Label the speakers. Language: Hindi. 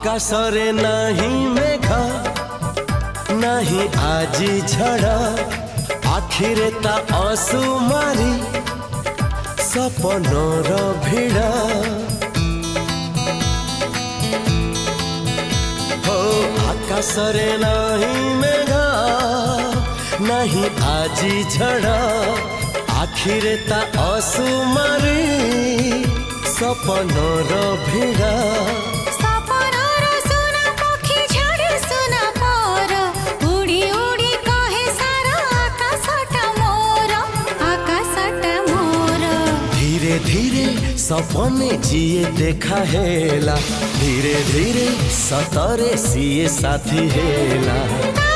Speaker 1: आकाशरे नहीं मेघ नहीं आजी झड़ आखिरे ता असुमारी सपनर भिड़ हो आकाशरे नहीं मेघ नहीं आजी झड़ आखिरे ता असुमारी सपनर भिड़ धीरे धीरे सपने जिए देखा हेला धीरे धीरे सतरे सीए साथी हेला।